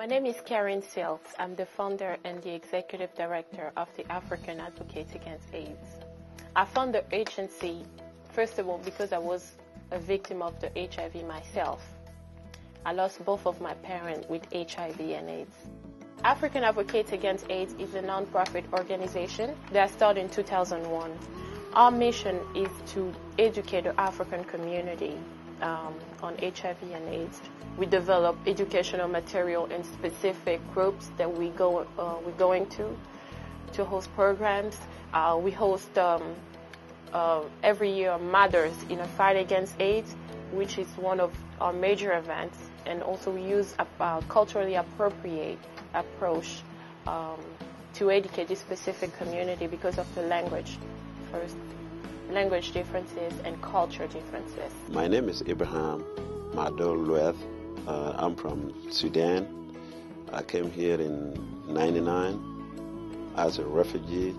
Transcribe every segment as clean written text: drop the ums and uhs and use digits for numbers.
name is Karen Silks. I'm the founder and the executive director of the African Advocates Against AIDS. I found the agency, first of all, because I was a victim of the HIV myself. I lost both of my parents with HIV and AIDS. African Advocates Against AIDS is a non-profit organization that started in 2001. Our mission is to educate the African community on HIV and AIDS. We develop educational material in specific groups that we're going to host programs. We host every year Mothers in a Fight Against AIDS, which is one of our major events, and also we use a culturally appropriate approach to educate this specific community because of the language differences and culture differences. My name is Ibrahim Madol Lueth. I'm from Sudan. I came here in '99 as a refugee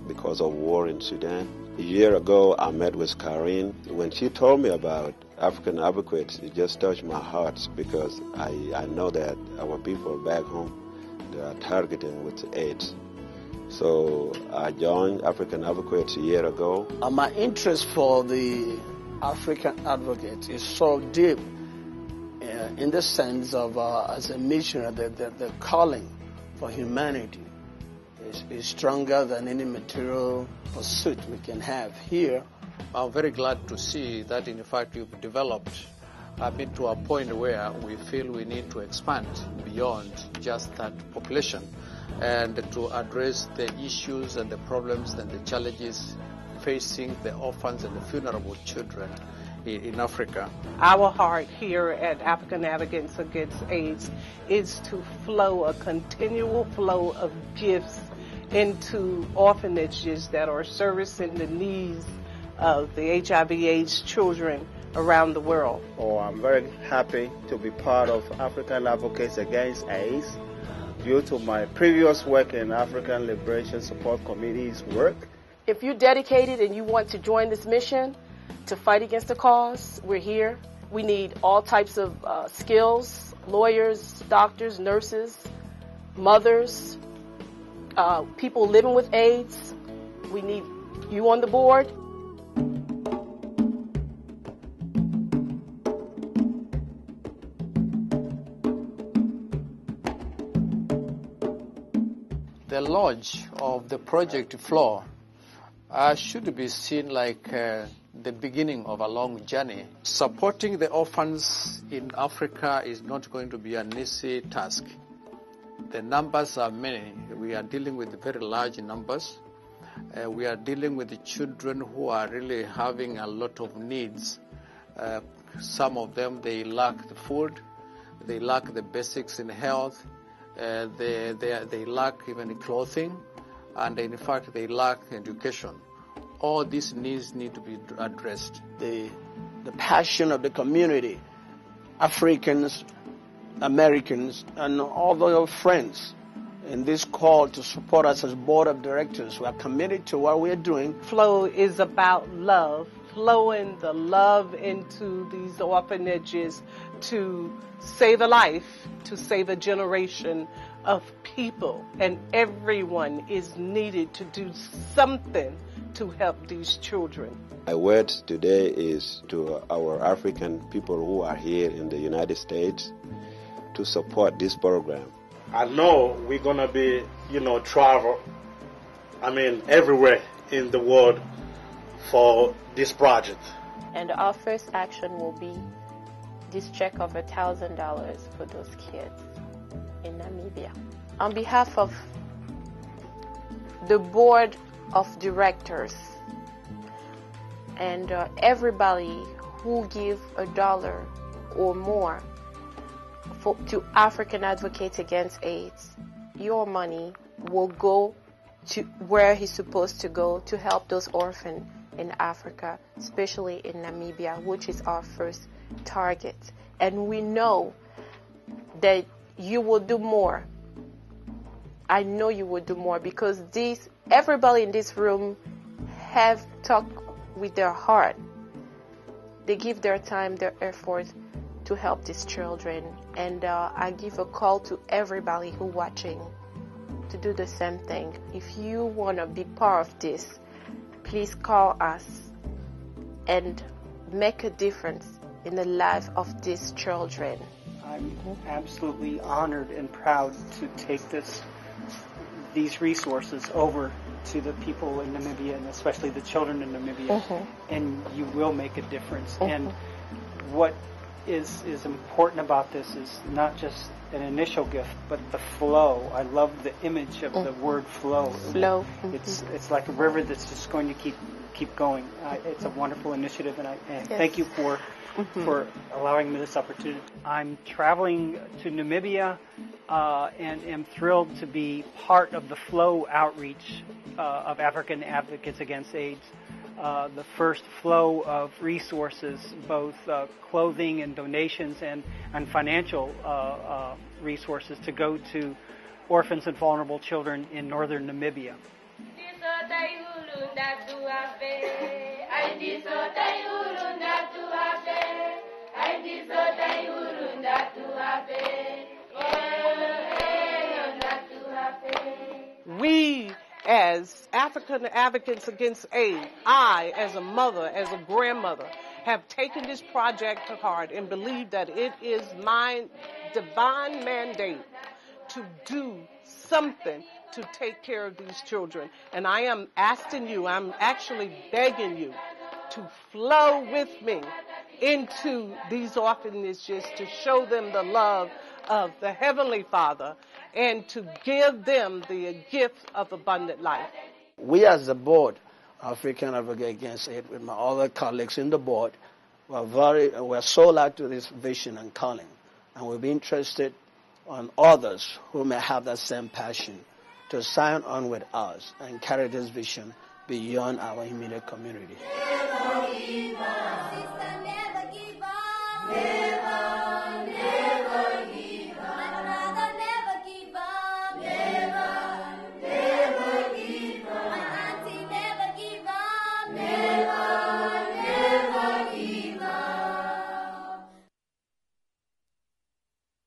because of war in Sudan. A year ago, I met with Karen. When she told me about African Advocates, it just touched my heart because I know that our people back home, they are targeted with AIDS. So I joined African Advocates a year ago. My interest for the African Advocates is so deep in the sense of as a missionary, the calling for humanity is stronger than any material pursuit we can have here. I'm very glad to see that in fact you've developed to a point where we feel we need to expand beyond just that population and to address the issues and the problems and the challenges facing the orphans and the vulnerable children in Africa. Our heart here at African Advocates Against AIDS is to flow a continual flow of gifts into orphanages that are servicing the needs of the HIV/AIDS children around the world. I'm very happy to be part of African Advocates Against AIDS due to my previous work in African Liberation Support Committee's work. If you're dedicated and you want to join this mission to fight against the cause, we're here. We need all types of skills, lawyers, doctors, nurses, mothers, people living with AIDS. We need you on the board. The launch of the Project Flow should be seen like the beginning of a long journey. Supporting the orphans in Africa is not going to be an easy task. The numbers are many. We are dealing with very large numbers. We are dealing with the children who are really having a lot of needs. Some of them, they lack the food, they lack the basics in health, they lack even clothing, and in fact they lack education. All these needs need to be addressed. The passion of the community, Africans, Americans, and all their friends in this call to support us as board of directors. We are committed to what we are doing. Flow is about love, flowing the love into these orphanages to save a life, to save a generation of people. And everyone is needed to do something to help these children. My word today is to our African people who are here in the United States to support this program. I know we're going to be, travel, everywhere in the world for this project. And our first action will be this check of $1,000 for those kids in Namibia. On behalf of the board of directors and everybody who give $1 or more to African Advocates Against AIDS, your money will go to where it's supposed to go to help those orphans in Africa, especially in Namibia, which is our first target. And we know that you will do more. I know you will do more because everybody in this room have talked with their heart. They give their time, their effort to to help these children. And I give a call to everybody who's watching to do the same thing. If you want to be part of this, please call us and make a difference in the life of these children. I'm absolutely honored and proud to take these resources over to the people in Namibia, and especially the children in Namibia, and you will make a difference. And what is important about this is not just an initial gift, but the flow. I love the image of the word flow. Flow. It's like a river that's just going to keep going. It's a wonderful initiative, and thank you for allowing me this opportunity. I'm traveling to Namibia and am thrilled to be part of the Flow outreach of African Advocates Against AIDS. The first flow of resources, both clothing and donations and financial resources to go to orphans and vulnerable children in northern Namibia. We, as African Advocates Against AIDS, I, as a mother, as a grandmother, have taken this project to heart and believe that it is my divine mandate to do something to take care of these children. And I am asking you, I'm actually begging you to flow with me into these orphanages to show them the love of the Heavenly Father and to give them the gift of abundant life. We as the board, African Advocates Against AIDS, with my other colleagues in the board, we're sold out to this vision and calling. And we'll be interested on others who may have that same passion to sign on with us and carry this vision beyond our immediate community. Never give up. Sister, never give up.